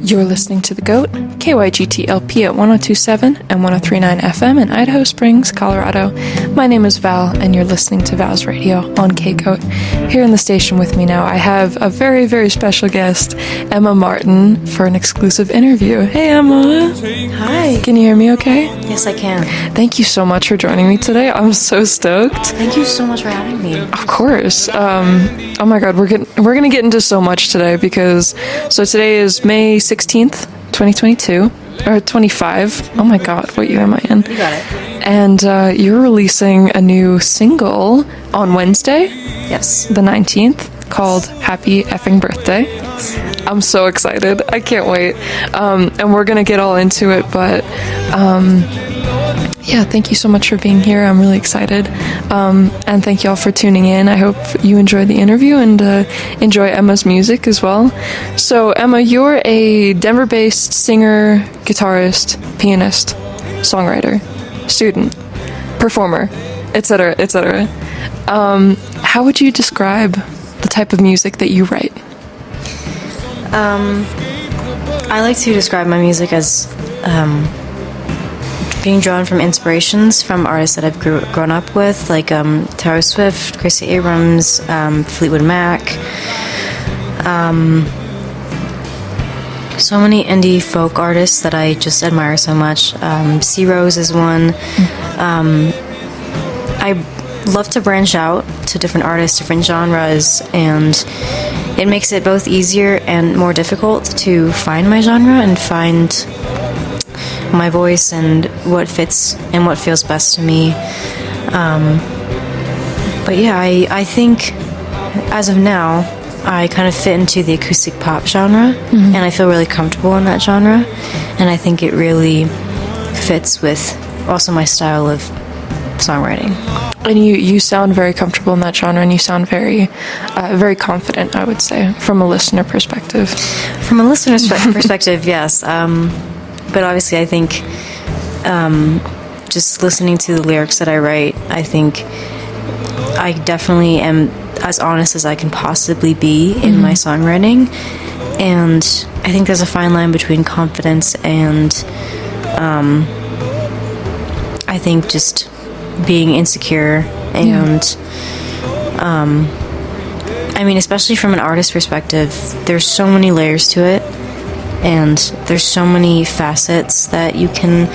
You're listening to The GOAT, KYGT-LP at 102.7 and 103.9 FM in Idaho Springs, Colorado. My name is Val, and you're listening to Val's Radio on KGOAT. Here in the station with me now, I have a very, very special guest, Emma Martin, for an exclusive interview. Hey, Emma. Hi. Can you hear me okay? Yes, I can. Thank you so much for joining me today. I'm so stoked. Thank you so much for having me. Of course. Oh my God, we're gonna get into so much today because today is May 16th, 2022 or 25. Oh my God, what year am I in? You got it. And you're releasing a new single on Wednesday, Yes. the 19th, called Happy Effing Birthday. Yes. I'm so excited. I can't wait. And we're gonna get all into it, but yeah, thank you so much for being here. I'm really excited. And thank you all for tuning in. I hope you enjoy the interview and enjoy Emma's music as well. So, Emma, you're a Denver-based singer, guitarist, pianist, songwriter, student, performer, etc., etc. How would you describe the type of music that you write? I like to describe my music as being drawn from inspirations from artists that I've grown up with, like Taylor Swift, Gracie Abrams, Fleetwood Mac. So many indie folk artists that I just admire so much. C Rose is one. I love to branch out to different artists, different genres, and it makes it both easier and more difficult to find my genre and find my voice and what fits and what feels best to me. But yeah, I think as of now, I kind of fit into the acoustic pop genre, and I feel really comfortable in that genre, and I think it really fits with also my style of songwriting. And you sound very comfortable in that genre, and you sound very, very confident, I would say, from a listener perspective. From a listener's perspective, yes. But obviously, I think just listening to the lyrics that I write, I think I definitely am as honest as I can possibly be in my songwriting. And I think there's a fine line between confidence and I think just being insecure. And I mean, especially from an artist perspective, there's so many layers to it. And there's so many facets that you can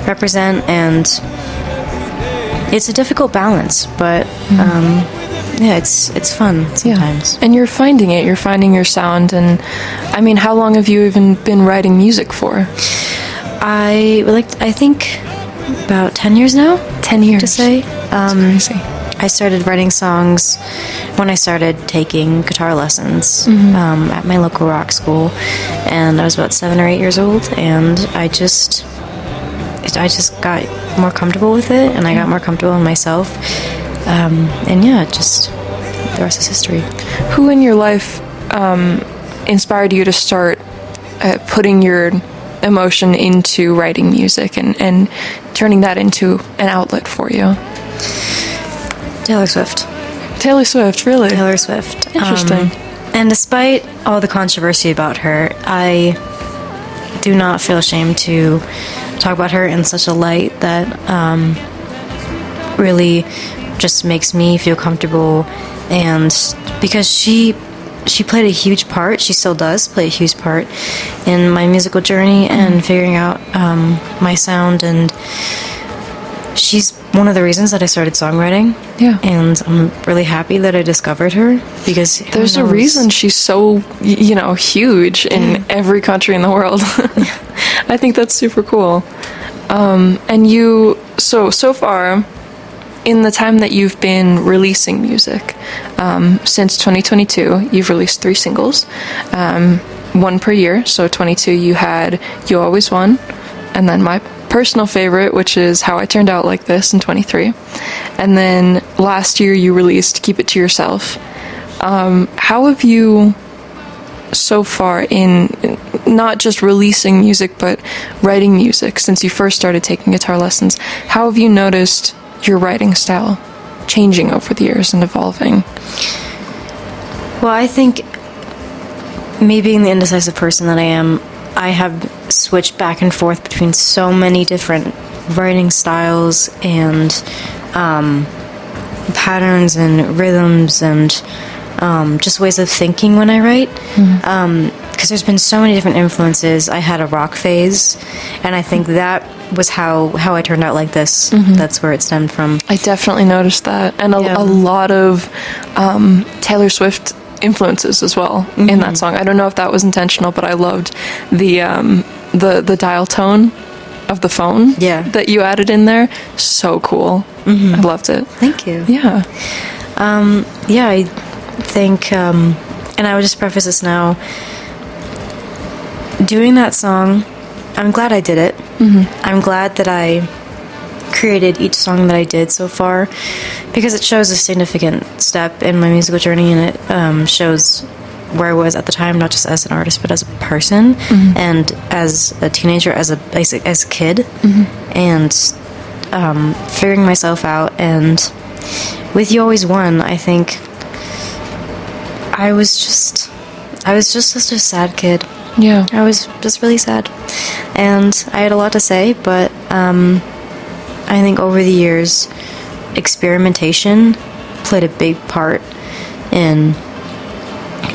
represent, and it's a difficult balance, but yeah, it's fun sometimes. Yeah. And you're finding it. You're finding your sound. And I mean, how long have you even been writing music for? I think about 10 years now. 10 years to say. That's crazy. I started writing songs when I started taking guitar lessons at my local rock school, and I was about 7 or 8 years old, and I just got more comfortable with it, and I got more comfortable in myself, and yeah, just the rest is history. Who in your life inspired you to start putting your emotion into writing music and turning that into an outlet for you? Taylor Swift. Taylor Swift, really? Taylor Swift. Interesting. And despite all the controversy about her, I do not feel ashamed to talk about her in such a light that really just makes me feel comfortable. And because she played a huge part, she still does play a huge part in my musical journey and figuring out my sound, and she's one of the reasons that I started songwriting. Yeah. And I'm really happy that I discovered her, because there's a reason she's so, huge in every country in the world. I think that's super cool. And you, so far, in the time that you've been releasing music, since 2022, you've released 3 singles, one per year. So 22, you had You Always Won, and then my personal favorite, which is How I Turned Out Like This in 23. And then last year you released Keep It to Yourself. How have you, so far in not just releasing music, but writing music, since you first started taking guitar lessons, how have you noticed your writing style changing over the years and evolving? Well, I think me being the indecisive person that I am, I have switched back and forth between so many different writing styles and patterns and rhythms and just ways of thinking when I write. Because there's been so many different influences. I had a rock phase, and I think that was how I turned out like this. That's where it stemmed from. I definitely noticed that, and a lot of Taylor Swift influences as well in that song. I don't know if that was intentional, but I loved the dial tone of the phone that you added in there. So cool. I loved it. Thank you. Yeah. I think, and I would just preface this now. Doing that song, I'm glad I did it. I'm glad that I created each song that I did so far, because it shows a significant step in my musical journey, and it shows where I was at the time, not just as an artist, but as a person, and as a teenager, as a kid, and figuring myself out. And with You Always Won, I think I was just such a sad kid. Yeah. I was just really sad, and I had a lot to say, but I think over the years, experimentation played a big part in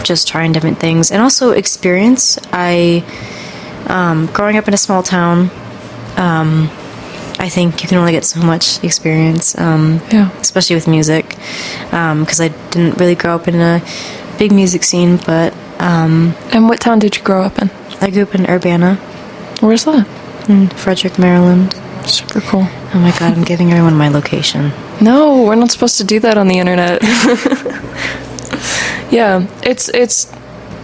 just trying different things, and also experience. I, growing up in a small town, I think you can only get so much experience, especially with music, because I didn't really grow up in a big music scene, but... And what town did you grow up in? I grew up in Urbana. Where's that? In Frederick, Maryland. Super cool. Oh my god, I'm giving everyone my location. No, we're not supposed to do that on the internet. Yeah, it's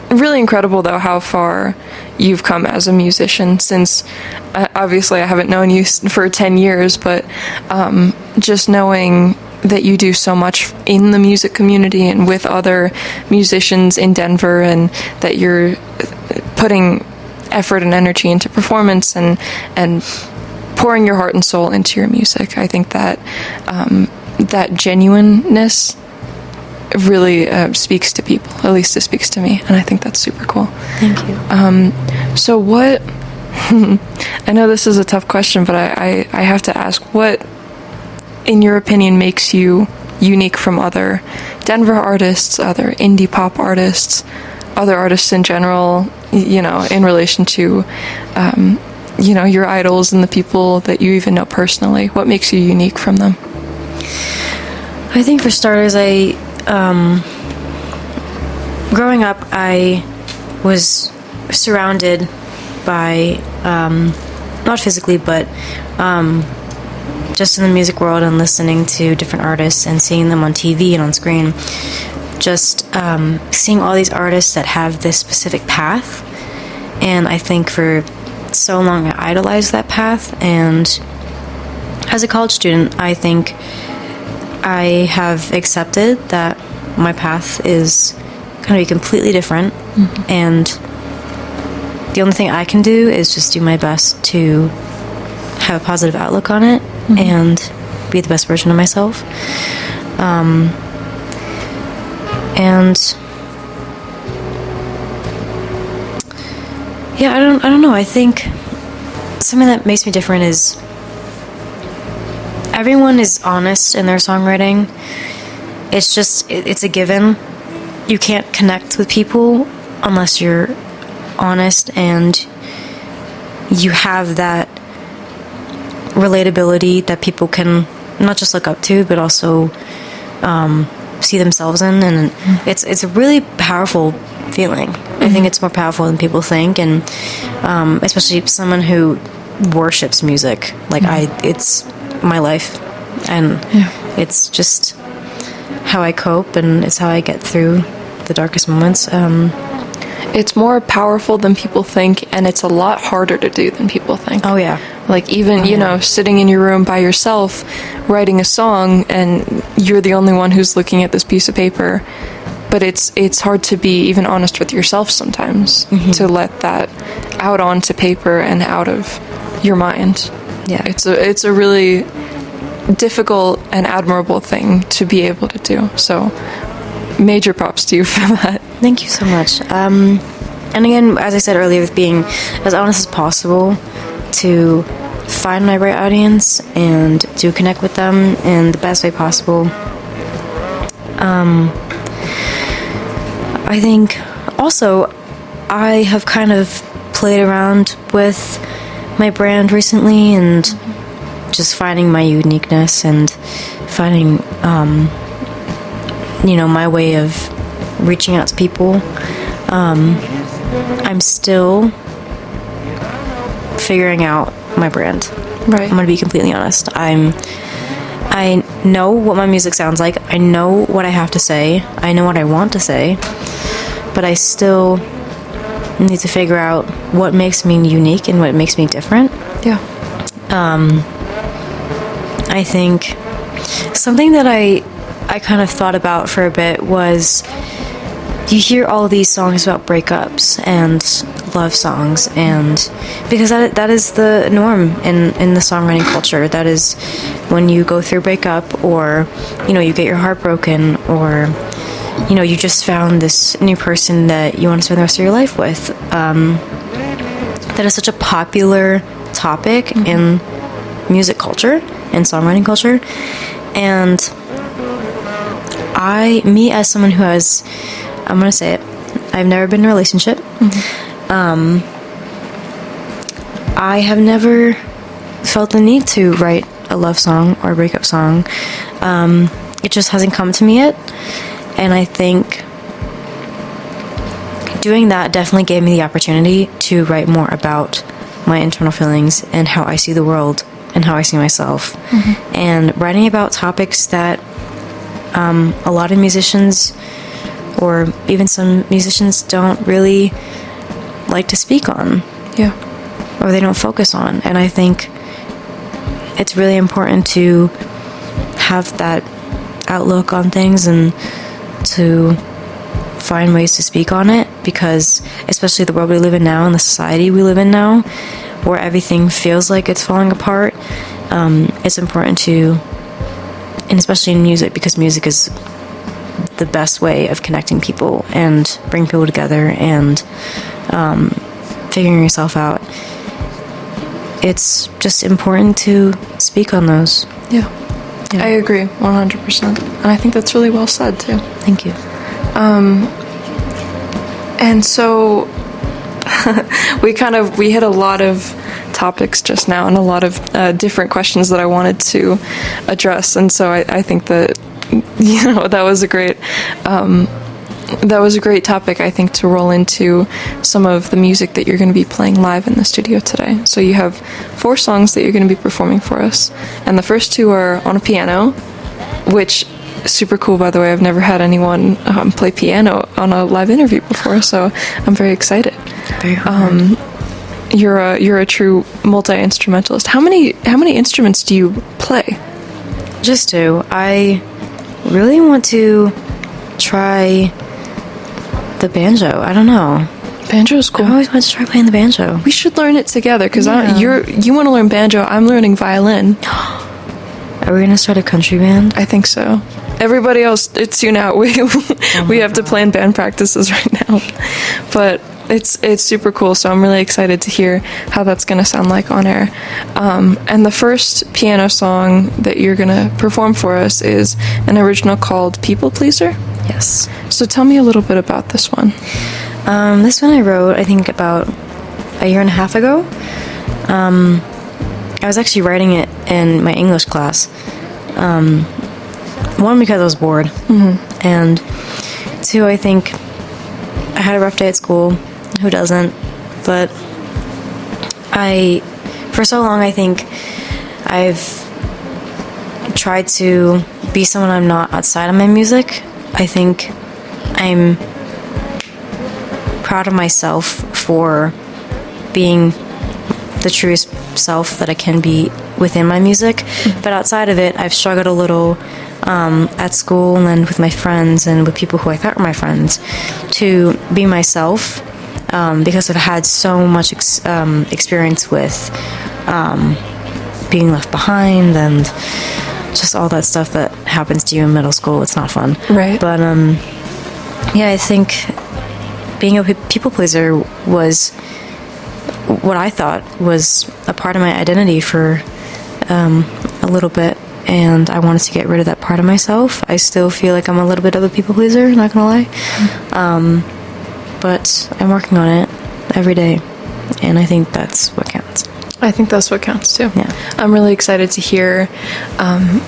really incredible though how far you've come as a musician, since obviously I haven't known you for 10 years, but just knowing that you do so much in the music community and with other musicians in Denver, and that you're putting effort and energy into performance and pouring your heart and soul into your music. I think that that genuineness really speaks to people. At least it speaks to me, and I think that's super cool. Thank you. So what I know this is a tough question, but I have to ask, what in your opinion makes you unique from other Denver artists, other indie pop artists, other artists in general, you know, in relation to you know, your idols and the people that you even know personally? What makes you unique from them? I think for starters, growing up, I was surrounded by, not physically, but just in the music world, and listening to different artists and seeing them on TV and on screen. Just seeing all these artists that have this specific path, and I think for so long I idolized that path, and as a college student, I think I have accepted that my path is going to be completely different, and the only thing I can do is just do my best to have a positive outlook on it and be the best version of myself. And yeah, I don't know. I think something that makes me different is everyone is honest in their songwriting. It's just, it's a given. You can't connect with people unless you're honest and you have that relatability that people can not just look up to, but also see themselves in, and it's a really powerful feeling. I think it's more powerful than people think, and especially someone who worships music. Like it's my life, and it's just how I cope, and it's how I get through the darkest moments. It's more powerful than people think, and it's a lot harder to do than people think. Oh yeah. Like even, you know, sitting in your room by yourself, writing a song, and you're the only one who's looking at this piece of paper. But it's hard to be even honest with yourself sometimes, to let that out onto paper and out of your mind. Yeah. It's a really difficult and admirable thing to be able to do. So major props to you for that. Thank you so much. And again, as I said earlier, with being as honest as possible to find my right audience and to connect with them in the best way possible. I think also I have kind of played around with my brand recently and just finding my uniqueness and finding, my way of reaching out to people. I'm still figuring out my brand. Right. I'm gonna be completely honest. I know what my music sounds like. I know what I have to say. I know what I want to say. But I still need to figure out what makes me unique and what makes me different. Yeah. I think something that I kind of thought about for a bit was, you hear all these songs about breakups and love songs, and because that is the norm in the songwriting culture. That is when you go through a breakup, or you get your heart broken, or you just found this new person that you want to spend the rest of your life with. That is such a popular topic in music culture and songwriting culture. And me as someone who has, I'm gonna say it, I've never been in a relationship. I have never felt the need to write a love song or a breakup song. It just hasn't come to me yet. And I think doing that definitely gave me the opportunity to write more about my internal feelings and how I see the world and how I see myself. And writing about topics that a lot of musicians, or even some musicians, don't really like to speak on. Yeah. Or they don't focus on. And I think it's really important to have that outlook on things and to find ways to speak on it, because especially the world we live in now and the society we live in now, where everything feels like it's falling apart, it's important to, and especially in music, because music is the best way of connecting people and bring people together and figuring yourself out. It's just important to speak on those. Yeah. I agree 100%. And I think that's really well said too. Thank you. And so we hit a lot of topics just now, and a lot of different questions that I wanted to address. And so I think that that was a great topic, I think, to roll into some of the music that you're going to be playing live in the studio today. So you have 4 songs that you're going to be performing for us, and the first 2 are on a piano, which is super cool, by the way. I've never had anyone play piano on a live interview before, so I'm very excited. Very hard. You're a true multi-instrumentalist. How many instruments do you play? Just 2. I really want to try the banjo. I don't know. Banjo's cool. I always wanted to try playing the banjo. We should learn it together, because Yeah. you want to learn banjo, I'm learning violin. Are we gonna start a country band? I think so. Everybody else, it's you now. We have to plan band practices right now, but it's super cool. So I'm really excited to hear how that's going to sound like on air. And the first piano song that you're going to perform for us is an original called "People Pleaser." Yes. So tell me a little bit about this one. This one I wrote, I think, about a year and a half ago. I was actually writing it in my English class. One, because I was bored. And 2, I think I had a rough day at school. Who doesn't? But for so long, I think I've tried to be someone I'm not outside of my music. I think I'm proud of myself for being the truest self that I can be within my music. But outside of it, I've struggled a little at school and then with my friends and with people who I thought were my friends to be myself, because I've had so much experience with being left behind and just all that stuff that happens to you in middle school. It's not fun. Right. But yeah, I think being a people pleaser was what I thought was a part of my identity for a little bit, and I wanted to get rid of that part of myself. I still feel like I'm a little bit of a people pleaser, not gonna lie. But I'm working on it every day, and I think that's what counts. I think that's what counts too. Yeah. I'm really excited to hear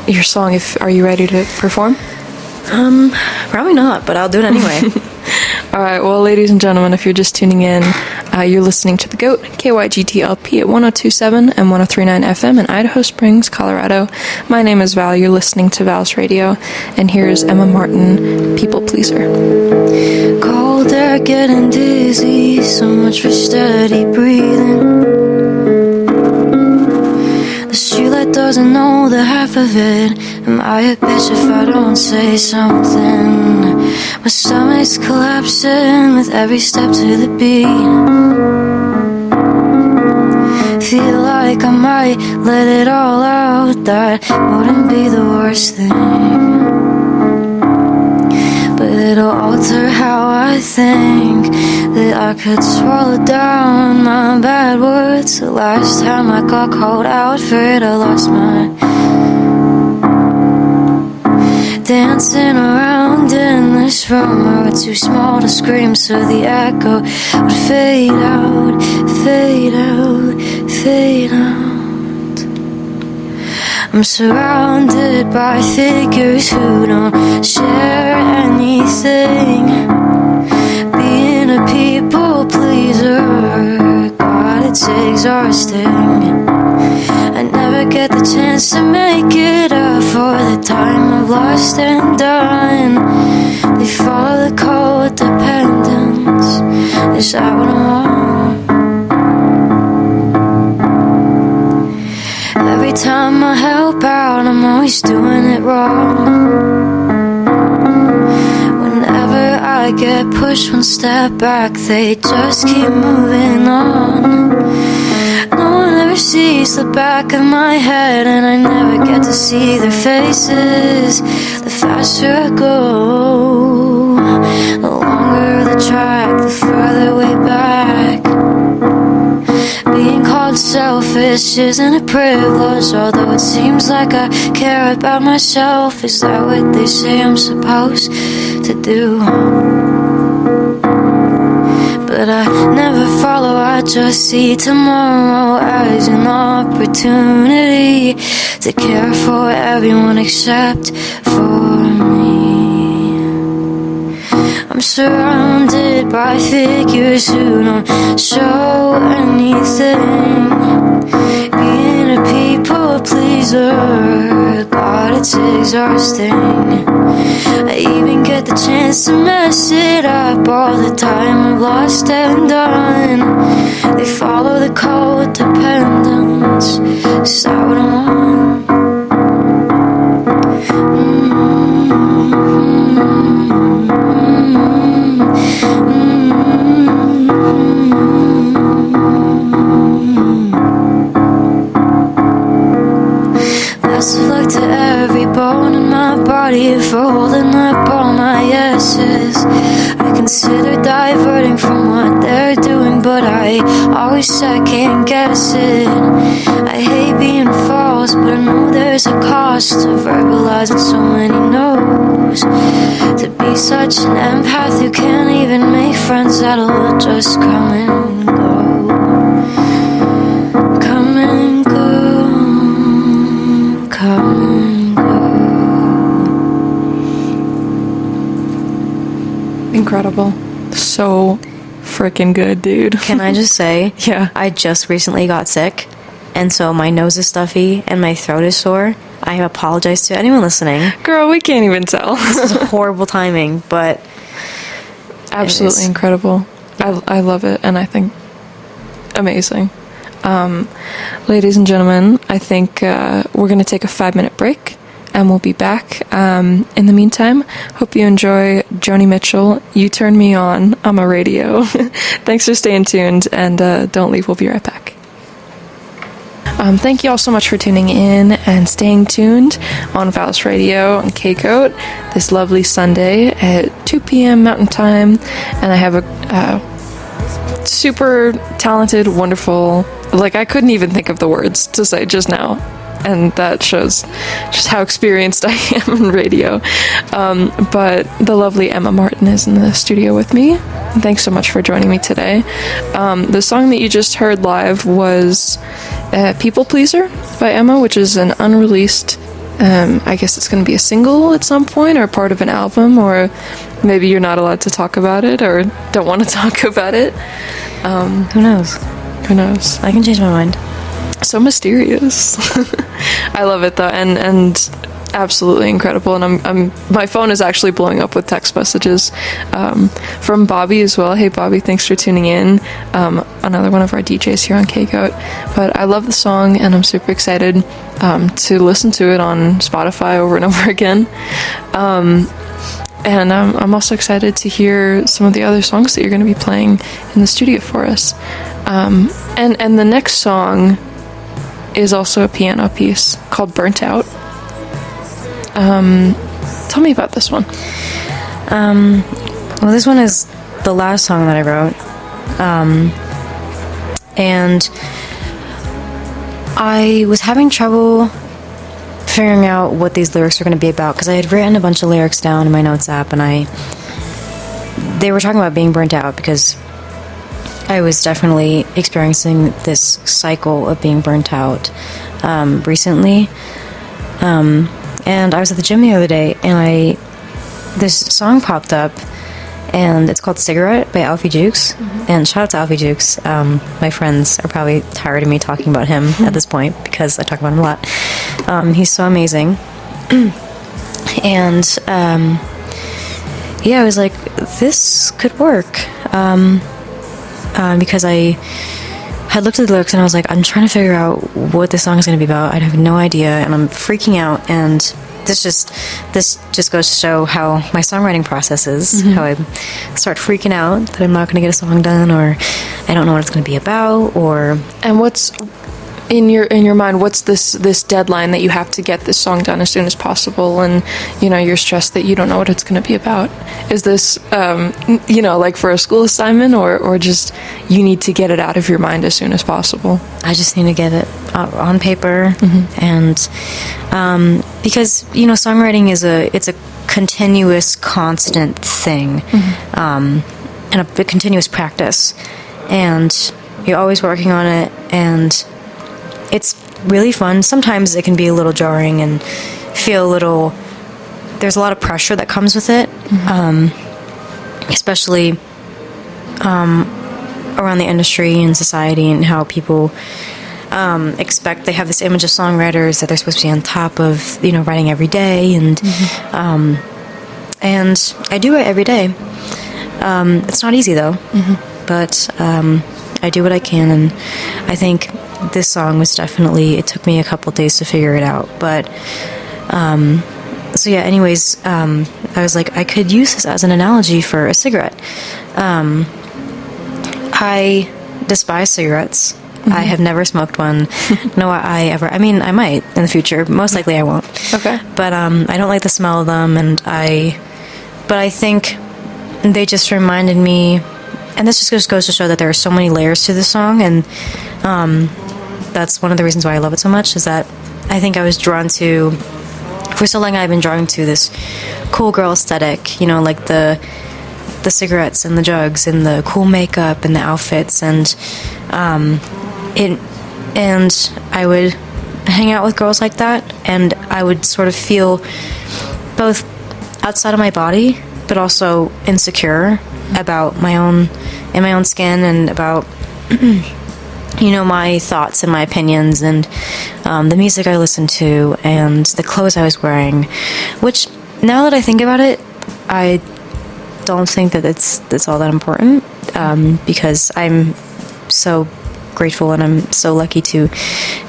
your song. Are you ready to perform? Probably not, but I'll do it anyway. All right, well, ladies and gentlemen, if you're just tuning in, you're listening to The GOAT, KYGTLP at 102.7 and 103.9 FM in Idaho Springs, Colorado. My name is Val. You're listening to Val's Radio, and here's Emma Martin, People Pleaser. Cold air, getting dizzy, so much for steady breathing. The streetlight doesn't know the half of it. Am I a bitch if I don't say something? My stomach's collapsing with every step to the beat. Feel like I might let it all out. That wouldn't be the worst thing, but it'll alter how I think. That I could swallow down my bad words. The last time I got called out for it, I lost my dancing around in this room. I was too small to scream, so the echo would fade out, fade out, fade out. I'm surrounded by figures who don't share anything. Being a people pleaser, God, it's exhausting. I never get the chance to make it up for the time I've lost and done. They follow the codependence. Is that what I want? Every time I help out, I'm always doing it wrong. Whenever I get pushed one step back, they just keep moving on. No one ever sees the back of my head, and I never get to see their faces. The faster I go, the longer the track, the further way back. Being called selfish isn't a privilege, although it seems like I care about myself. Is that what they say I'm supposed to do? But I never follow, I just see tomorrow as an opportunity to care for everyone except for me. I'm surrounded by figures who don't show anything. Being a people pleaser, God, it's exhausting. I even get the chance to mess it up all the time I've lost and done. They follow the codependence. Is that what I want? Best of luck to every bone in my body for holding up all my yeses. I consider diverting from what they're doing, but I always second guess it. I hate being false, but I know there's a cost to verbalizing so many no's. To be such an empath who can't even make friends that'll just come and go. Come and go, come and go. Incredible. So freaking good, dude. Can I just say, Yeah. I just recently got sick, and so my nose is stuffy and my throat is sore. I apologize to anyone listening. Girl, we can't even tell. This is horrible timing, but Absolutely incredible. I love it, and I think amazing. Ladies and gentlemen, I think we're going to take a 5-minute break, and we'll be back. In the meantime, hope you enjoy Joni Mitchell, You Turn Me On my radio. Thanks for staying tuned, and don't leave. We'll be right back. Thank you all so much for tuning in and staying tuned on Faust Radio and K-Coat this lovely Sunday at 2 p.m. Mountain Time. And I have a super talented, wonderful, like I couldn't even think of the words to say just now. And that shows just how experienced I am in radio. But the lovely Emma Martin is in the studio with me. Thanks so much for joining me today. The song that you just heard live was People Pleaser by Emma, which is an unreleased, I guess it's going to be a single at some point or part of an album, or maybe you're not allowed to talk about it or don't want to talk about it. Who knows? Who knows? I can change my mind. So mysterious. I love it though, and absolutely incredible. And I'm my phone is actually blowing up with text messages from Bobby as well. Hey Bobby, thanks for tuning in. Another one of our DJs here on K-Coat. But I love the song, and I'm super excited to listen to it on Spotify over and over again. And I'm also excited to hear some of the other songs that you're going to be playing in the studio for us. And the next song is also a piano piece called Burnt Out. Tell me about this one. Well, this one is the last song that I wrote. And I was having trouble figuring out what these lyrics were going to be about, because I had written a bunch of lyrics down in my notes app, and they were talking about being burnt out, because I was definitely experiencing this cycle of being burnt out recently. And I was at the gym the other day, and this song popped up, and it's called Cigarette by Alfie Jukes. Mm-hmm. And shout out to Alfie Jukes. My friends are probably tired of me talking about him at this point, because I talk about him a lot. He's so amazing. And yeah, I was like, this could work. Because I had looked at the lyrics and I was like, I'm trying to figure out what this song is going to be about. I have no idea, and I'm freaking out. And this just goes to show how my songwriting process is. Mm-hmm. How I start freaking out that I'm not going to get a song done, or I don't know what it's going to be about, or. And what's in your mind? What's this deadline that you have to get this song done as soon as possible, and you're stressed that you don't know what it's going to be about? Is this like for a school assignment, or just you need to get it out of your mind as soon as possible? I just need to get it on paper. Mm-hmm. And because songwriting is a continuous, constant thing. Mm-hmm. And a continuous practice, and you're always working on it, and it's really fun. Sometimes it can be a little jarring and feel there's a lot of pressure that comes with it. Mm-hmm. Especially around the industry and society, and how people they have this image of songwriters that they're supposed to be on top of, writing every day, and mm-hmm. And I do write every day. It's not easy though. Mm-hmm. But I do what I can, and I think this song was definitely, it took me a couple days to figure it out, but so yeah, anyways, I was like, I could use this as an analogy for a cigarette. I despise cigarettes. Mm-hmm. I have never smoked one. I mean, I might in the future. Most likely I won't. Okay. But I don't like the smell of them, and but I think they just reminded me, and this just goes to show that there are so many layers to this song, and that's one of the reasons why I love it so much, is that I think I was drawn to, for so long I've been drawn to this cool girl aesthetic, like the cigarettes and the jugs and the cool makeup and the outfits, and I would hang out with girls like that, and I would sort of feel both outside of my body but also insecure about my own skin, and about my thoughts and my opinions, and the music I listened to, and the clothes I was wearing, which, now that I think about it, I don't think that it's all that important, because I'm so grateful and I'm so lucky to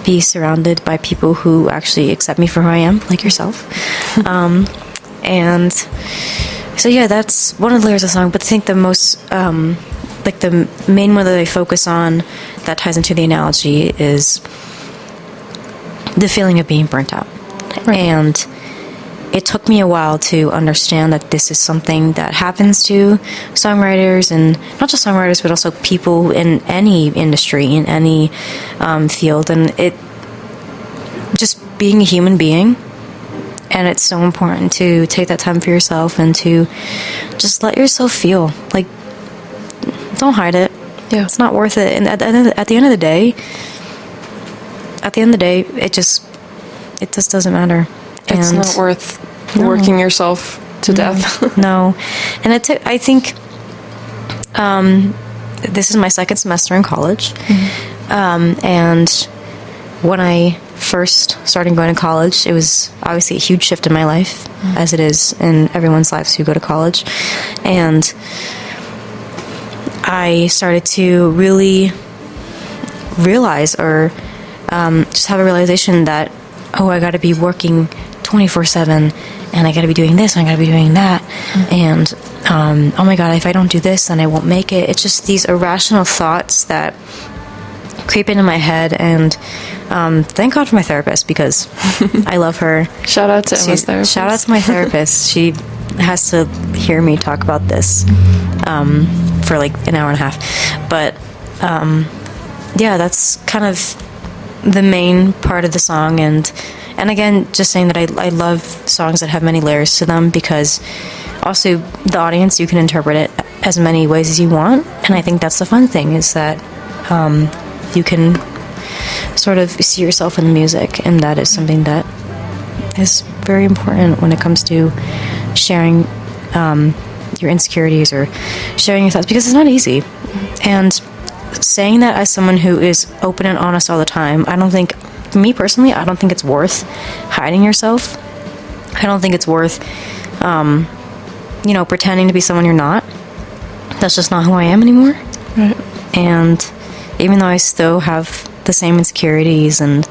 be surrounded by people who actually accept me for who I am, like yourself. And so yeah, that's one of the layers of the song, but I think the most the main one that I focus on that ties into the analogy is the feeling of being burnt out. Right. And it took me a while to understand that this is something that happens to songwriters, and not just songwriters, but also people in any industry, in any field. And it just being a human being, and it's so important to take that time for yourself and to just let yourself feel. Like, don't hide it. Yeah. It's not worth it. And at the end of the day, it just doesn't matter. It's And not worth working yourself to death. no. And I think this is my second semester in college. And when I first started going to college, it was obviously a huge shift in my life, as it is in everyone's lives who go to college. And I started to really realize, or just have a realization that, oh, I got to be working 24/7, and I got to be doing this, and I got to be doing that, and oh my god, if I don't do this, then I won't make it. It's just these irrational thoughts that creep into my head, and thank God for my therapist, because I love her. Shout out to Emma's therapist. Shout out to my therapist. She has to hear me talk about this for like an hour and a half. But yeah, that's kind of the main part of the song. And again, just saying that I love songs that have many layers to them, because also the audience, you can interpret it as many ways as you want. And I think that's the fun thing, is that you can sort of see yourself in the music, and that is something that is very important when it comes to sharing your insecurities or sharing your thoughts, because it's not easy. And saying that as someone who is open and honest all the time, I don't think, for me personally, I don't think it's worth hiding yourself. I don't think it's worth, pretending to be someone you're not. That's just not who I am anymore. Right. And even though I still have the same insecurities, and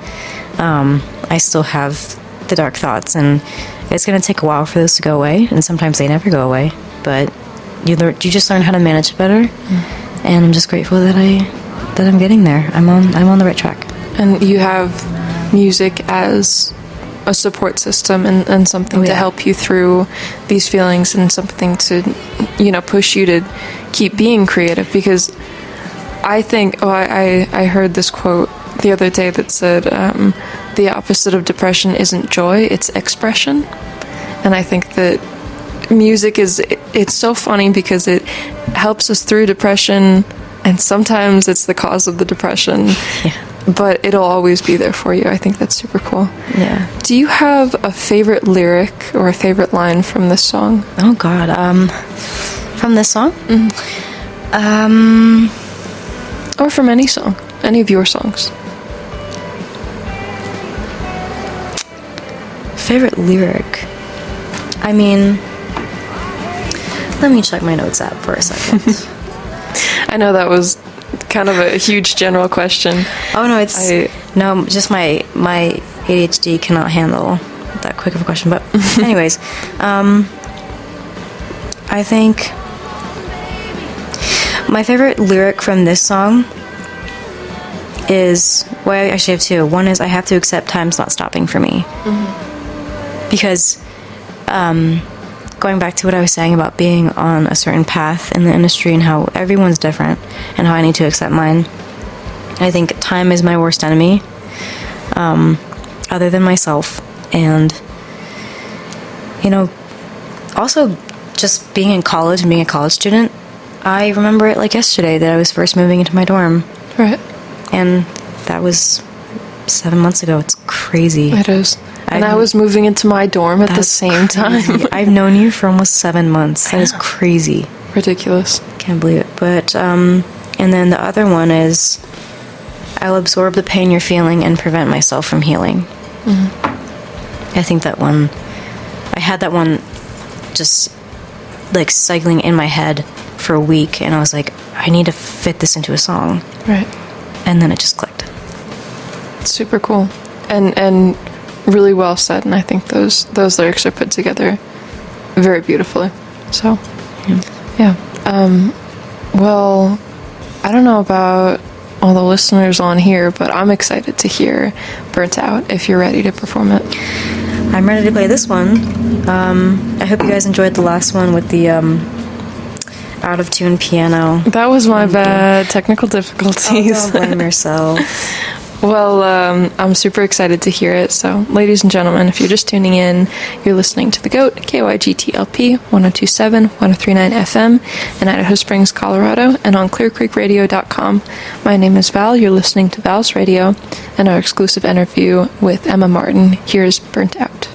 I still have the dark thoughts, and it's going to take a while for those to go away, and sometimes they never go away, but you just learn how to manage it better. And I'm just grateful that I'm getting there. I'm on the right track. And you have music as a support system, and something to help you through these feelings, and something to, push you to keep being creative. Because I think, I heard this quote the other day that said, the opposite of depression isn't joy, it's expression. And I think that music it's so funny, because it helps us through depression, and sometimes it's the cause of the depression. Yeah. But it'll always be there for you. I think that's super cool. Yeah. Do you have a favorite lyric or a favorite line from this song? Oh God. From this song? Or from any song, any of your songs? Favorite lyric? I mean, let me check my notes app for a second. I know that was kind of a huge general question. Oh no, just my ADHD cannot handle that quick of a question. But anyways, I think my favorite lyric from this song is, well, I actually have two. One is, I have to accept time's not stopping for me. Because going back to what I was saying about being on a certain path in the industry, and how everyone's different, and how I need to accept mine, I think time is my worst enemy, other than myself. And also just being in college and being a college student, I remember it like yesterday that I was first moving into my dorm. Right. And that was 7 months ago. It's crazy. It is. And I was moving into my dorm at the same time. I've known you for almost 7 months. That is crazy. Ridiculous. Can't believe it. But, and then the other one is, I'll absorb the pain you're feeling and prevent myself from healing. I think that one, I had that one just like cycling in my head for a week, and I was like, I need to fit this into a song. Right. And then it just clicked. Super cool. And really well said, and I think those lyrics are put together very beautifully. So, yeah. Well, I don't know about all the listeners on here, but I'm excited to hear Burnt Out if you're ready to perform it. I'm ready to play this one. I hope you guys enjoyed the last one with the out of tune piano. That was my bad. Technical difficulties. Oh, don't blame yourself. Well, I'm super excited to hear it. So, ladies and gentlemen, if you're just tuning in, you're listening to The GOAT, KYGTLP, 1027, 1039 FM in Idaho Springs, Colorado, and on ClearCreekRadio.com. My name is Val. You're listening to Val's Radio, and our exclusive interview with Emma Martin. Here's Burnt Out.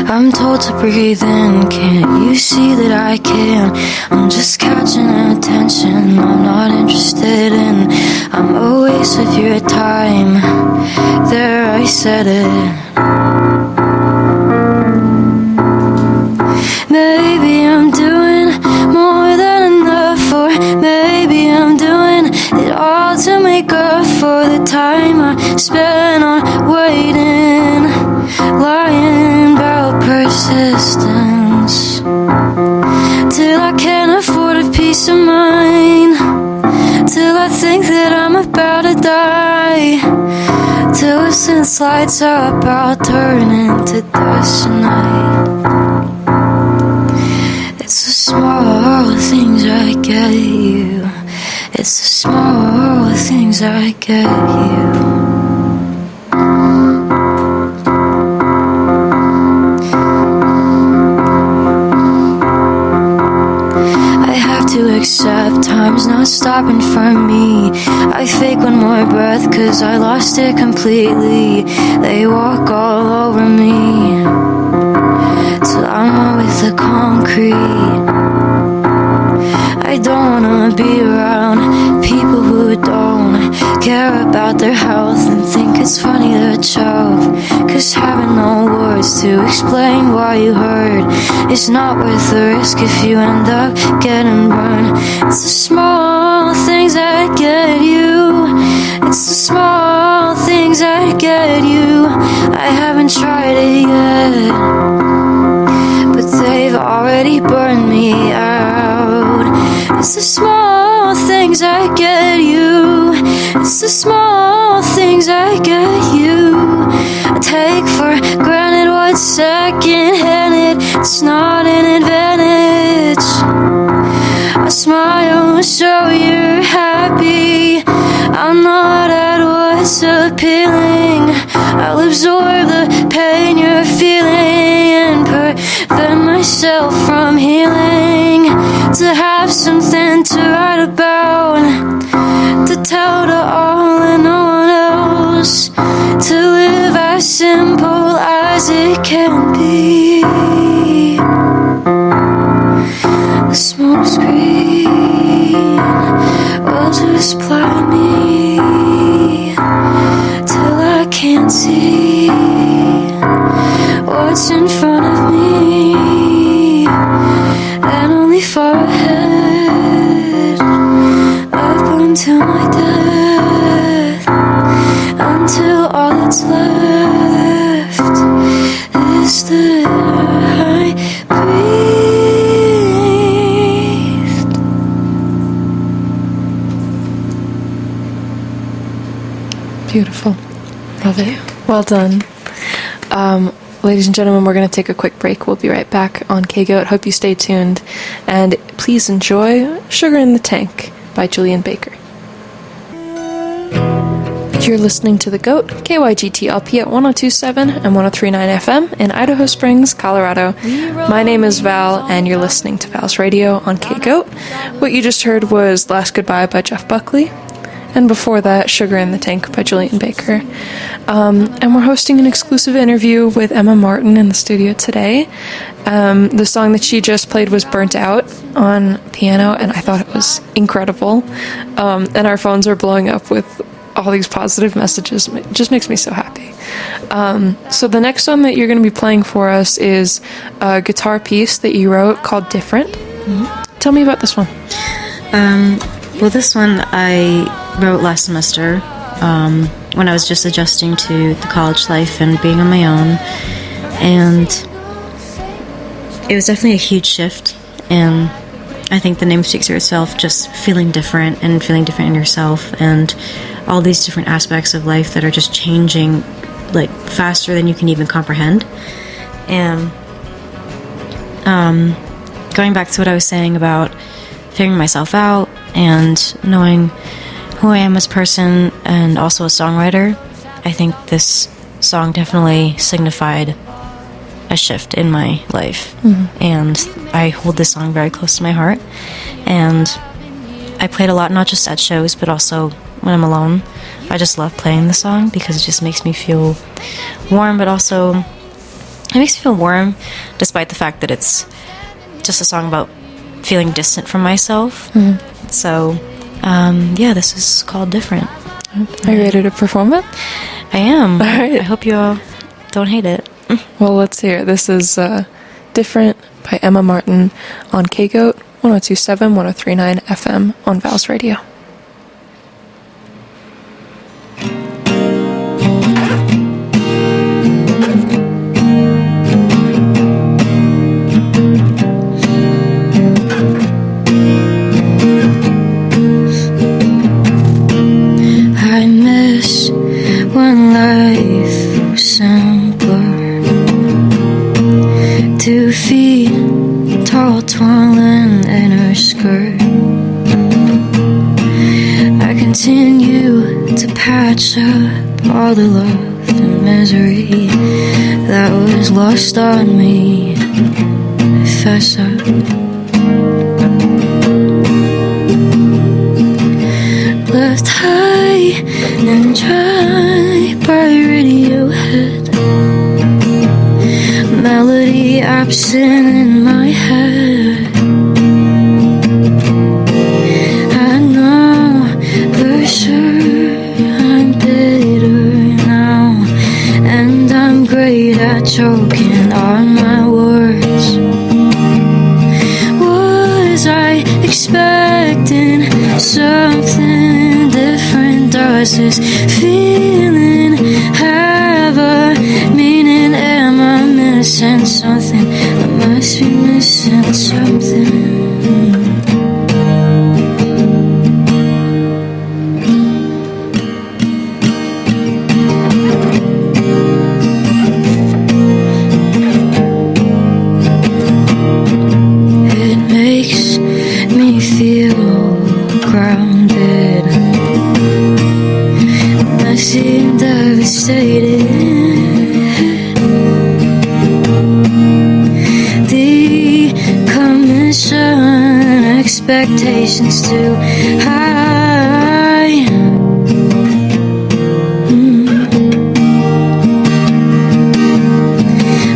I'm told to breathe in, can't you see that I can? I'm just catching attention, I'm not interested in. I'm a waste of your time, there I said it. Maybe I'm doing more than enough, or maybe I'm doing it all to make up for the time I spent on waiting, lying about persistence, till I can't afford a peace of mind, till I think that I'm about to die, till since lights are about turn into dust tonight. It's the small things I get you, it's the small things I get you. To accept time's not stopping for me. I fake one more breath cause I lost it completely. They walk all over me till I'm one with the concrete. I don't wanna be around people who don't care about their health and think it's funny to choke, cause having no words to explain why you hurt is not worth the risk if you end up getting burned. It's the small things that get you, it's the small things that get you. I haven't tried it yet, but they've already burned me out. It's the small things that get you, it's the small things that get you. I take for granted what's second-handed, it's not an advantage. I smile so you're happy, I'm not at what's appealing. I'll absorb the pain you're feeling and prevent myself from healing. To have something to write about, to tell to all and no one else, to live as simple as it can be. The smoke screen will just blind me till I can't see what's in front of me, and only far ahead, up until my death, until all that's left is the air I breathed. Beautiful. Love it. Well done. Ladies and gentlemen, we're going to take a quick break. We'll be right back on K-Goat. Hope you stay tuned. And please enjoy Sugar in the Tank by Julian Baker. You're listening to The GOAT, KYGTLP at 1027 and 1039 FM in Idaho Springs, Colorado. My name is Val, and you're listening to Val's Radio on K-Goat. What you just heard was Last Goodbye by Jeff Buckley. And before that, Sugar in the Tank by Julian Baker. And we're hosting an exclusive interview with Emma Martin in the studio today. The song that she just played was Burnt Out on piano, and I thought it was incredible. And our phones are blowing up with all these positive messages. It just makes me so happy. So the next song that you're going to be playing for us is a guitar piece that you wrote called Different. Mm-hmm. Tell me about this one. Well, this one I wrote last semester when I was just adjusting to the college life and being on my own. and it was definitely a huge shift. And I think the name speaks for itself, just feeling different and feeling different in yourself, and all these different aspects of life that are just changing like faster than you can even comprehend. And going back to what I was saying about figuring myself out and knowing who I am as a person and also a songwriter, I think this song definitely signified a shift in my life. And I hold this song very close to my heart, and I play it a lot, not just at shows but also when I'm alone. I just love playing the song because it just makes me feel warm, but also it makes me feel warm despite the fact that it's just a song about feeling distant from myself. So yeah, this is called Different. Are you ready to perform it? I am. All right. I hope you all don't hate it. Well, let's hear it. This is Different by Emma Martin on KGOAT 102.7, 103.9 FM on Vals Radio. I miss when life was simpler. 2 feet tall, twirling in her skirt. I continue to patch up all the love and misery that was lost on me. Fess up. Left high and dry by Radiohead. Melody absent in my head. I know for sure I'm bitter now, and I'm great at choking on my words. Was I expecting something different? Does this feeling have a meaning? Am I missing something? I must be missing something. It makes me feel grounded. I seem devastated. Decommission, expectations too high.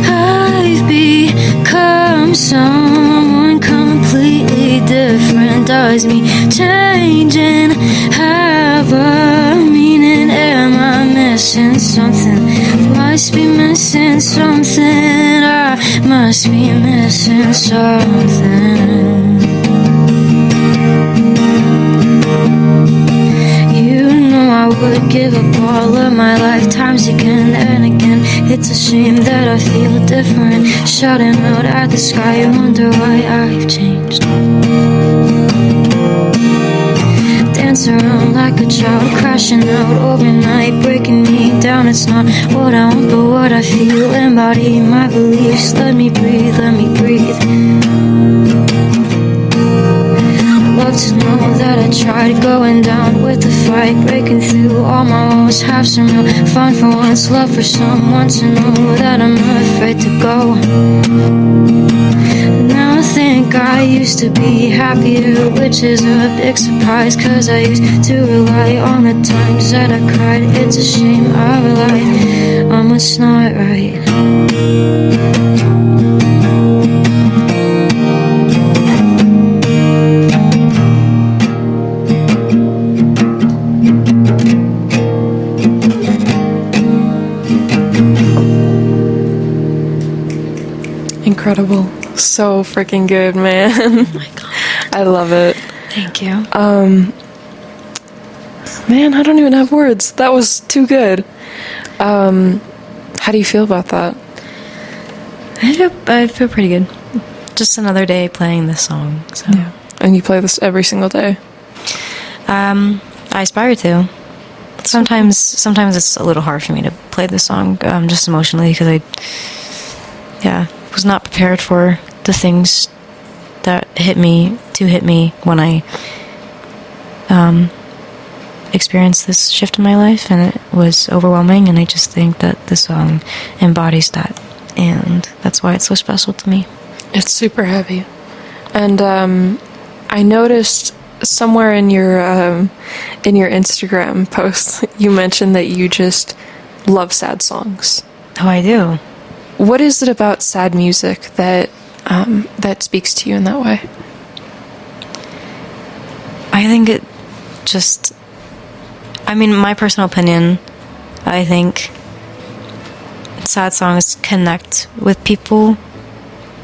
I've become someone completely different. Does me changing have a meaning? Am I missing something? Must be missing something. I must be missing something. You know I would give up all of my lifetimes again and again. It's a shame that I feel different. Shouting out at the sky, I wonder why I've changed. Dance around like a child, crashing out overnight, breaking me down. It's not what I want, but what I feel. Embody my beliefs. Let me breathe, let me breathe. Love to know that I tried going down with the fight, breaking through all my walls. Have some real fun for once. Love for someone to know that I'm not afraid to go. Now I think I used to be happier, which is a big surprise, cause I used to rely on the times that I cried. It's a shame I relied on what's not right. Incredible. So freaking good, man. Oh my god. I love it. Thank you. Man, I don't even have words. That was too good. How do you feel about that? I feel pretty good. Just another day playing this song. So. Yeah. And you play this every single day? I aspire to. Sometimes it's a little hard for me to play this song, just emotionally, because I was not prepared for the things that hit me when I experienced this shift in my life, and it was overwhelming, and I just think that this song embodies that, and that's why it's so special to me. It's super heavy. And I noticed somewhere in your Instagram post, you mentioned that you just love sad songs. Oh, I do. What is it about sad music that speaks to you in that way? I think it just... I mean, my personal opinion, I think sad songs connect with people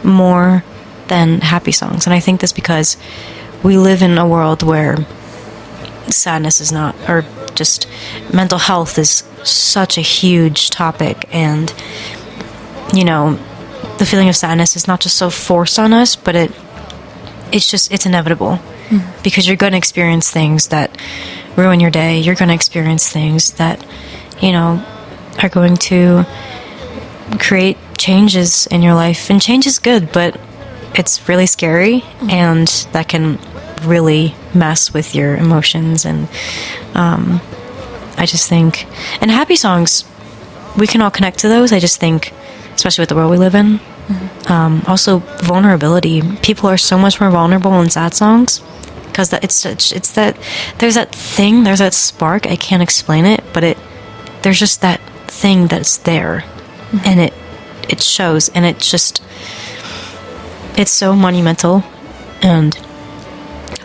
more than happy songs. And I think that's because we live in a world where sadness is not, or just mental health is such a huge topic, and the feeling of sadness is not just so forced on us, but it's inevitable. Because you're going to experience things that ruin your day. You're going to experience things that are going to create changes in your life, and change is good, but it's really scary, and that can really mess with your emotions. And I just think, and happy songs, we can all connect to those. I just think, especially with the world we live in, also vulnerability. People are so much more vulnerable in sad songs, because it's that there's that thing, there's that spark. I can't explain it, but there's just that thing that's there, and it shows, and it's so monumental, and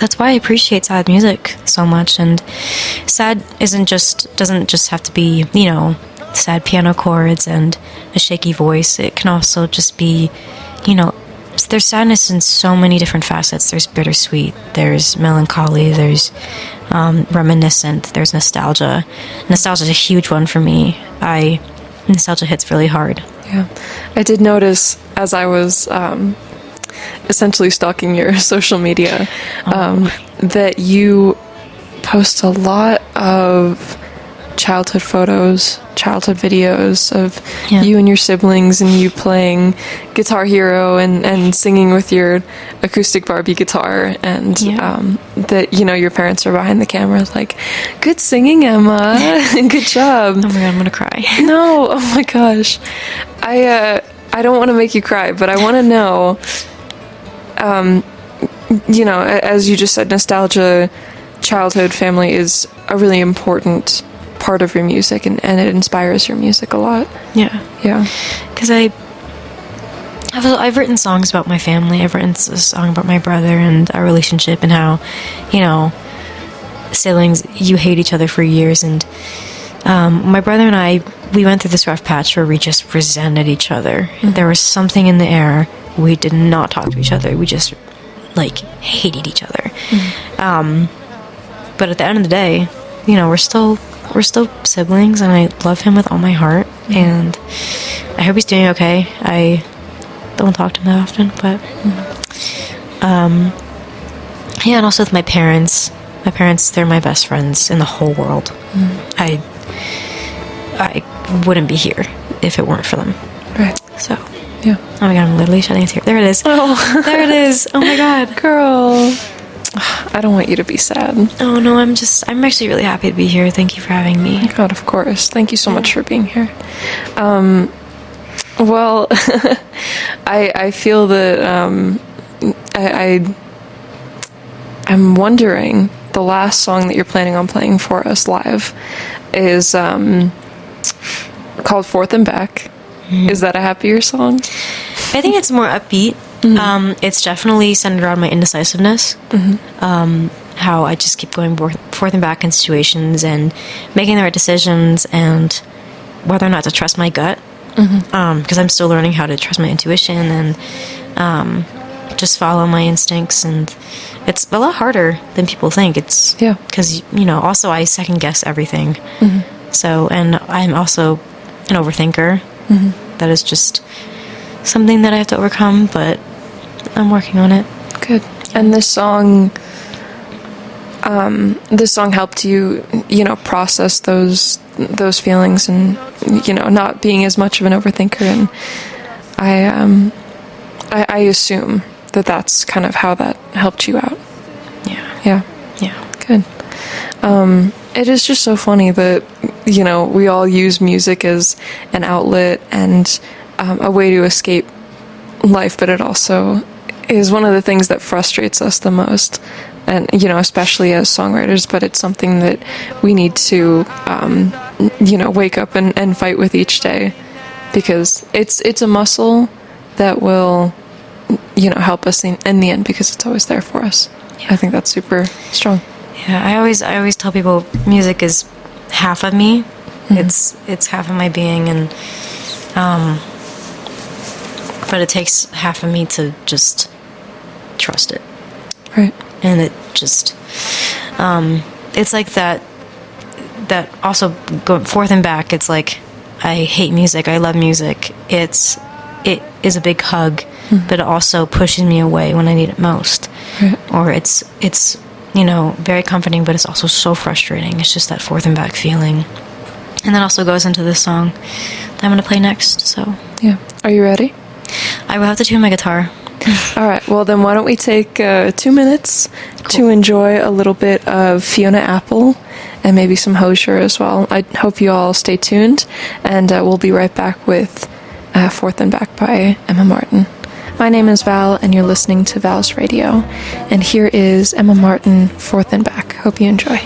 that's why I appreciate sad music so much. And sad doesn't just have to be, sad piano chords and a shaky voice. It can also just be, there's sadness in so many different facets. There's bittersweet, there's melancholy, there's reminiscent, there's nostalgia. Nostalgia is a huge one for me. Nostalgia hits really hard. Yeah. I did notice, as I was essentially stalking your social media, that you post a lot of childhood photos, childhood videos of you and your siblings, and you playing Guitar Hero and singing with your acoustic Barbie guitar, and that your parents are behind the camera like, good singing, Emma. Good job. Oh my god, I'm gonna cry. No, oh my gosh. I don't want to make you cry, but I want to know, as you just said, nostalgia, childhood, family is a really important part of your music, and it inspires your music a lot. Yeah. Because I've written songs about my family. I've written a song about my brother and our relationship, and how, siblings, you hate each other for years. And my brother and I, we went through this rough patch where we just resented each other. There was something in the air. We did not talk to each other. We just hated each other. But at the end of the day, we're still siblings, and I love him with all my heart, and I hope he's doing okay. I don't talk to him that often, but and also with my parents, they're my best friends in the whole world. I wouldn't be here if it weren't for them. Right. So yeah. Oh my god, I'm literally shedding a tear. There it is. Oh. There it is. Oh my god, girl, I don't want you to be sad. Oh no, I'm actually really happy to be here. Thank you for having me. God, of course. Thank you so much for being here. Well, I feel that I'm wondering, the last song that you're planning on playing for us live is called Forth and Back. Is that a happier song? I think it's more upbeat. It's definitely centered around my indecisiveness. How I just keep going forth and back in situations and making the right decisions, and whether or not to trust my gut. Because I'm still learning how to trust my intuition and just follow my instincts, and it's a lot harder than people think. It's because also I second guess everything. So, and I'm also an overthinker. That is just something that I have to overcome, but I'm working on it. Good. And this song helped you, process those feelings, and not being as much of an overthinker. And I assume that that's kind of how that helped you out. Yeah. Good. It is just so funny that we all use music as an outlet and a way to escape life, but it also is one of the things that frustrates us the most, and especially as songwriters. But it's something that we need to wake up and fight with each day, because it's a muscle that will help us in the end, because it's always there for us. I think that's super strong. Yeah, I always tell people music is half of me. It's half of my being, and but it takes half of me to just trust it. Right. And it just it's like that also going forth and back. It's like, I hate music, I love music. It is a big hug, but it also pushes me away when I need it most. Right. Or it's very comforting, but it's also so frustrating. It's just that forth and back feeling. And that also goes into this song that I'm going to play next. So Yeah. Are you ready? I will have to tune my guitar. All right. Well, then why don't we take 2 minutes to enjoy a little bit of Fiona Apple and maybe some Hozier as well. I hope you all stay tuned, and we'll be right back with Forth and Back by Emma Martin. My name is Val, and you're listening to Val's Radio. And here is Emma Martin, Forth and Back. Hope you enjoy.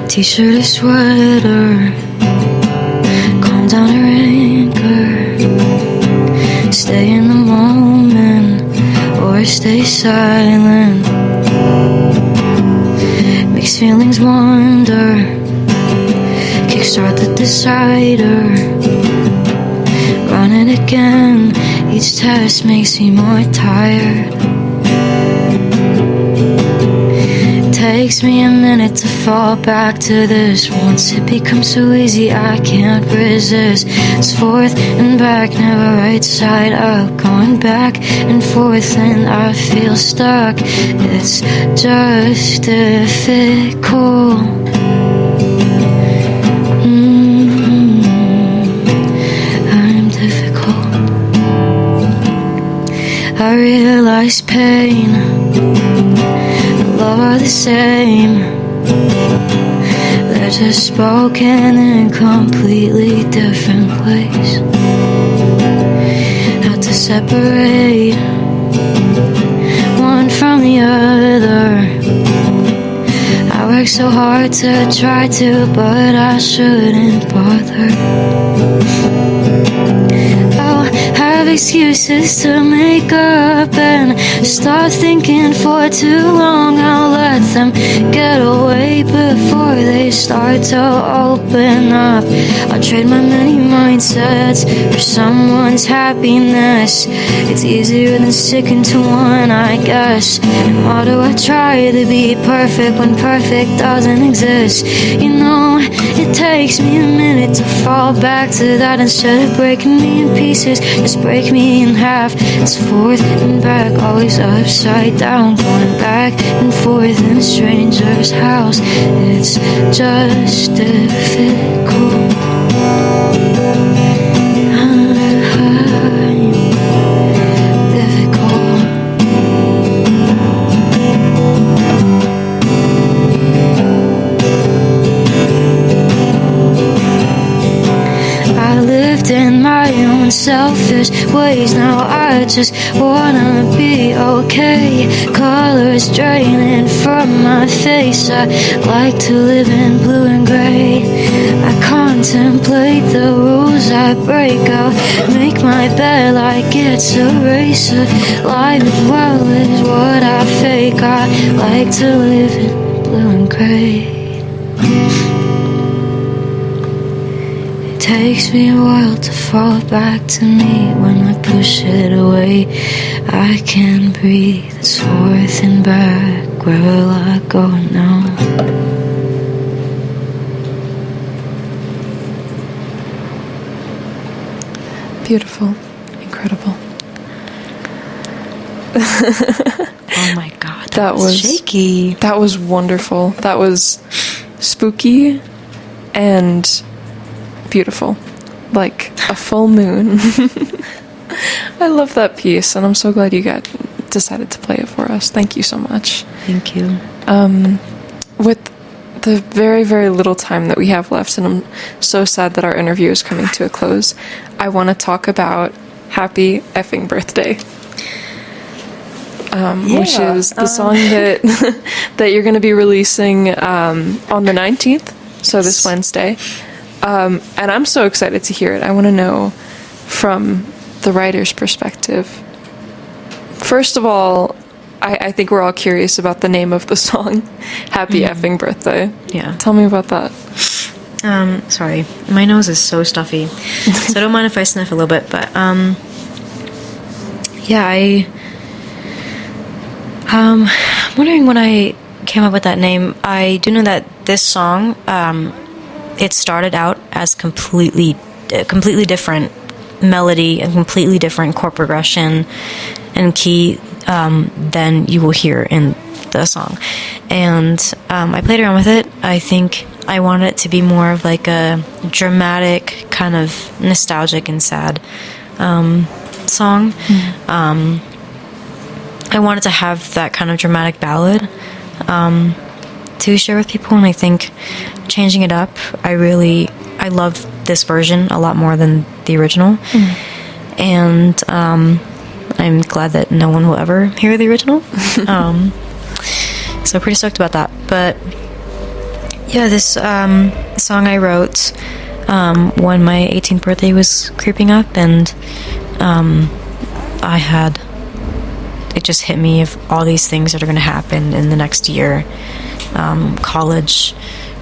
T-shirt or sweater, calm down her anger. Stay in the moment or stay silent. Mixed feelings wander, kickstart the decider. Run it again, each test makes me more tired. Takes me a minute to fall back to this. Once it becomes so easy, I can't resist. It's forth and back, never right side up. Going back and forth and I feel stuck. It's just difficult. I'm difficult. I realize pain, love are the same. They're just spoken in completely different ways. Had to separate one from the other. I work so hard to try to, but I shouldn't bother. Have excuses to make up and stop thinking for too long. I'll let them get away before they start to open up. I'll trade my many mindsets for someone's happiness. It's easier than sticking to one, I guess. And why do I try to be perfect when perfect doesn't exist? It takes me a minute to fall back to that. Instead of breaking me in pieces, just break me in half. It's forth and back, always upside down. Going back and forth in a stranger's house. It's just difficult. In my own selfish ways, now I just wanna be okay. Colors draining from my face, I like to live in blue and gray. I contemplate the rules I break. I'll make my bed like it's a race. Alive and well is what I fake. I like to live in blue and gray. Takes me a while to fall back to me. When I push it away, I can't breathe. It's forth and back. Where will I go now? Beautiful. Incredible. Oh my god, that was shaky. That was wonderful. That was spooky and beautiful. Like a full moon. I love that piece, and I'm so glad you decided to play it for us. Thank you so much. Thank you. With the very, very little time that we have left, and I'm so sad that our interview is coming to a close, I want to talk about Happy Effing Birthday. Which is the song that that you're going to be releasing on the 19th, so this Wednesday. And I'm so excited to hear it. I want to know from the writer's perspective. First of all, I think we're all curious about the name of the song, Happy Effing Birthday. Yeah. Tell me about that. Sorry. My nose is so stuffy. So I don't mind if I sniff a little bit, but, yeah, I'm wondering when I came up with that name. I do know that this song, it started out as completely different melody and completely different chord progression and key than you will hear in the song. And I played around with it. I think I wanted it to be more of like a dramatic, kind of nostalgic and sad song. I wanted to have that kind of dramatic ballad to share with people, and I think changing it up, I love this version a lot more than the original. And I'm glad that no one will ever hear the original. So pretty stoked about that. But yeah, this song I wrote when my 18th birthday was creeping up, and it just hit me of all these things that are going to happen in the next year. College,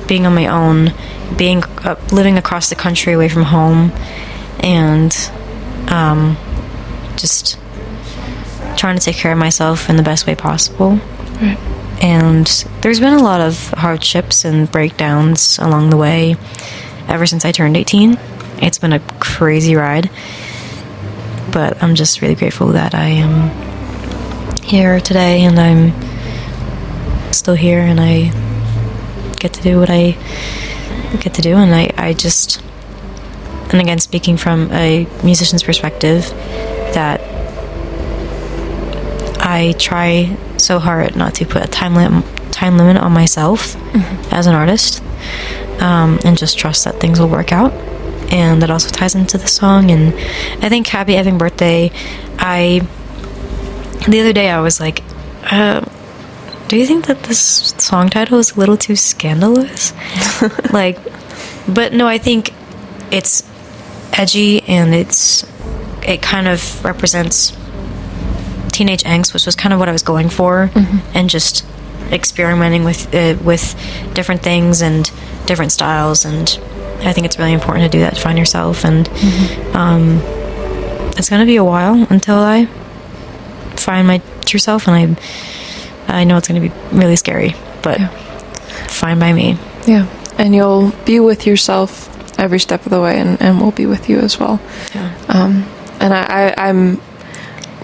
being on my own, living across the country away from home, and just trying to take care of myself in the best way possible. Right. And there's been a lot of hardships and breakdowns along the way ever since I turned 18. It's been a crazy ride, but I'm just really grateful that I am here today, and I'm still here, and I get to do what I get to do. And I just, and again, speaking from a musician's perspective, that I try so hard not to put a time limit on myself as an artist, and just trust that things will work out. And that also ties into the song. And I think Happy Effing Birthday, the other day I was like, do you think that this song title is a little too scandalous? But no, I think it's edgy, and it kind of represents teenage angst, which was kind of what I was going for, and just experimenting with different things and different styles. And I think it's really important to do that, to find yourself. And it's going to be a while until I find my true self, and I know it's going to be really scary, but fine by me. Yeah, and you'll be with yourself every step of the way, and we'll be with you as well. Yeah. And I'm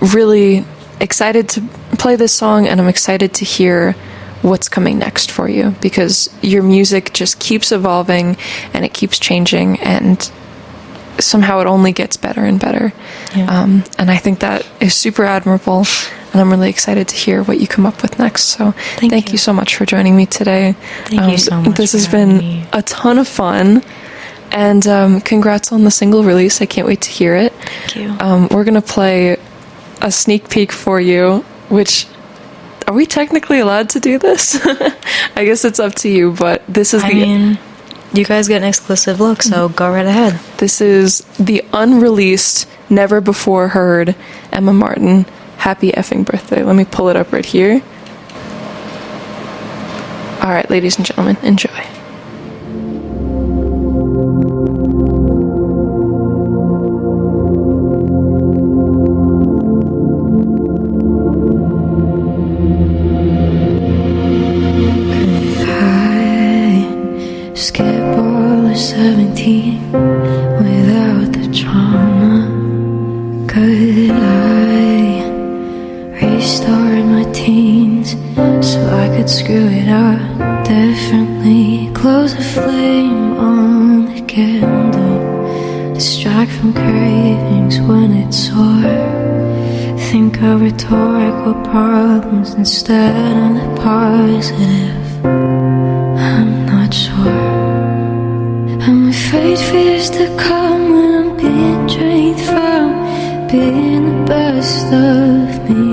really excited to play this song, and I'm excited to hear what's coming next for you, because your music just keeps evolving and it keeps changing, and somehow it only gets better and better. Yeah. And I think that is super admirable, and I'm really excited to hear what you come up with next. So thank you so much for joining me today. Thank you so much. This has been a ton of fun, and congrats on the single release. I can't wait to hear it. Thank you. We're going to play a sneak peek for you, which, are we technically allowed to do this? I guess it's up to you, but this is you guys get an exclusive look, so go right ahead. This is the unreleased, never before heard Emma Martin Happy Effing Birthday. Let me pull it up right here. All right, ladies and gentlemen, enjoy. I could screw it up differently. Close the flame on the candle, distract from cravings when it's sore. Think of rhetorical problems instead of the positive. I'm not sure. I'm afraid for years to come when I'm being drained from being the best of me.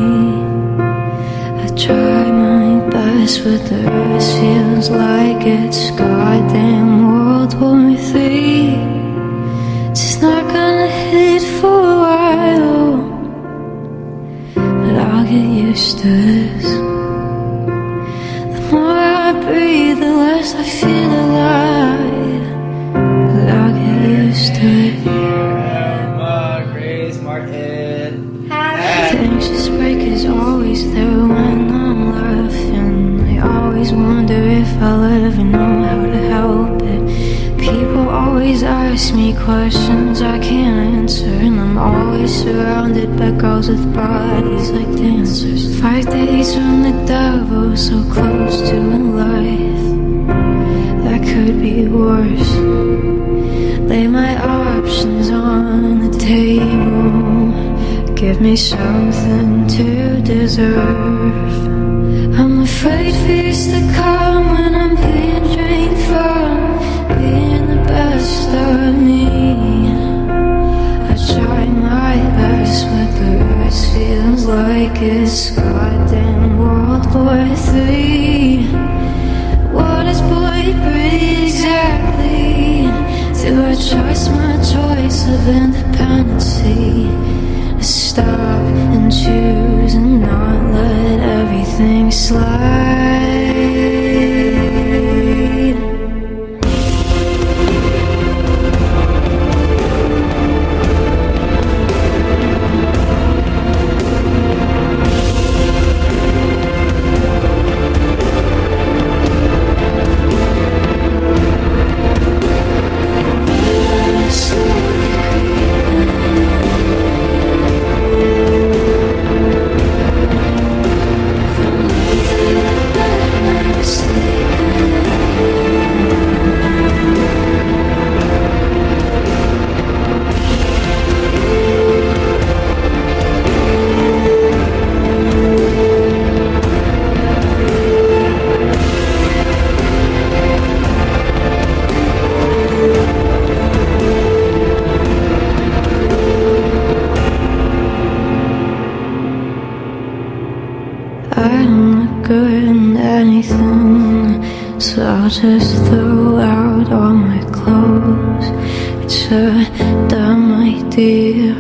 I try my best, but the rest feels like it's goddamn World War III. It's not gonna hit for a while, but I'll get used to this. The more I breathe, the less I feel alive, but I'll get used to it. Grace Martin. The anxious break is always there when I'm laughing. I always wonder if I'll ever know how to help it. People always ask me questions I can't answer, and I'm always surrounded by girls with bodies like dancers. 5 days from the devil, so close to a life that could be worse. Lay my options on the table, give me something to deserve. I'm afraid for years to come when I'm being drained from being the best of me. I try my best, but the rest feels like it's goddamn World War III. What is boy pretty exactly? Do I trust my choice of independency? To stop and choose and not let everything slide. I don't look good in anything, so I'll just throw out all my clothes. It's a dumb idea.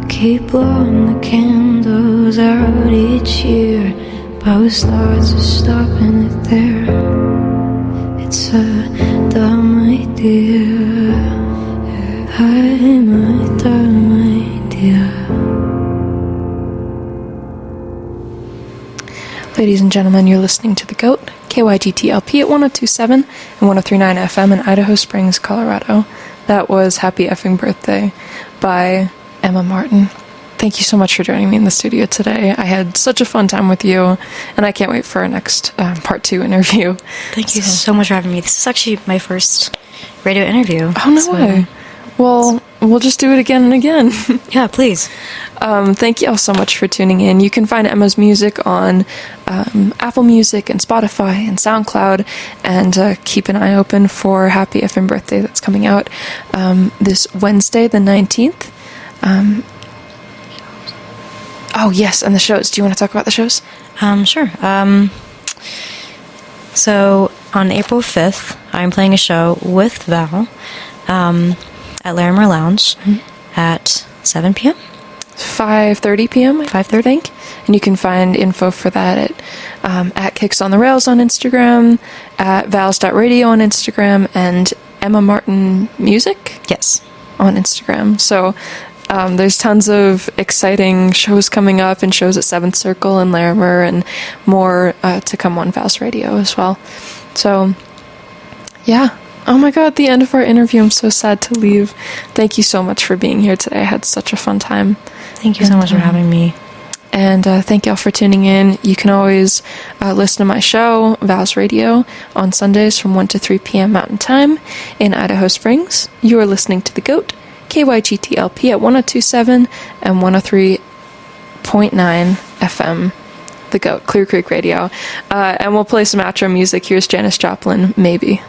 Keep blowing the candles out each year, both thoughts are stopping it there. It's a dumb idea. I'm a dumb idea. Ladies and gentlemen, you're listening to The Goat, KYGTLP at 1027 and 1039 FM in Idaho Springs, Colorado. That was Happy Effing Birthday by Emma Martin. Thank you so much for joining me in the studio today. I had such a fun time with you, and I can't wait for our next part 2 interview. Thank you so much for having me. This is actually my first radio interview. Oh, no way. Well, we'll just do it again and again. Yeah, please. Thank you all so much for tuning in. You can find Emma's music on Apple Music and Spotify and SoundCloud, and keep an eye open for Happy Effing Birthday that's coming out this Wednesday, the 19th. Oh, yes, and the shows. Do you want to talk about the shows? Sure. So, on April 5th, I'm playing a show with Val at Larimer Lounge at 7 p.m. 5:30 p.m. 5:30, I think. And you can find info for that at Kicks on the Rails on Instagram, at vals.radio on Instagram, and Emma Martin Music? Yes. On Instagram. So there's tons of exciting shows coming up, and shows at 7th Circle and Larimer, and more to come on Vals Radio as well. So, yeah. Oh my god, the end of our interview. I'm so sad to leave. Thank you so much for being here today. I had such a fun time. Thank you so much for having me. And thank y'all for tuning in. You can always listen to my show, Vows Radio, on Sundays from 1 to 3 p.m. Mountain Time in Idaho Springs. You are listening to The GOAT, KYGTLP at 102.7 and 103.9 FM. The GOAT, Clear Creek Radio. And we'll play some outro music. Here's Janis Joplin, Maybe.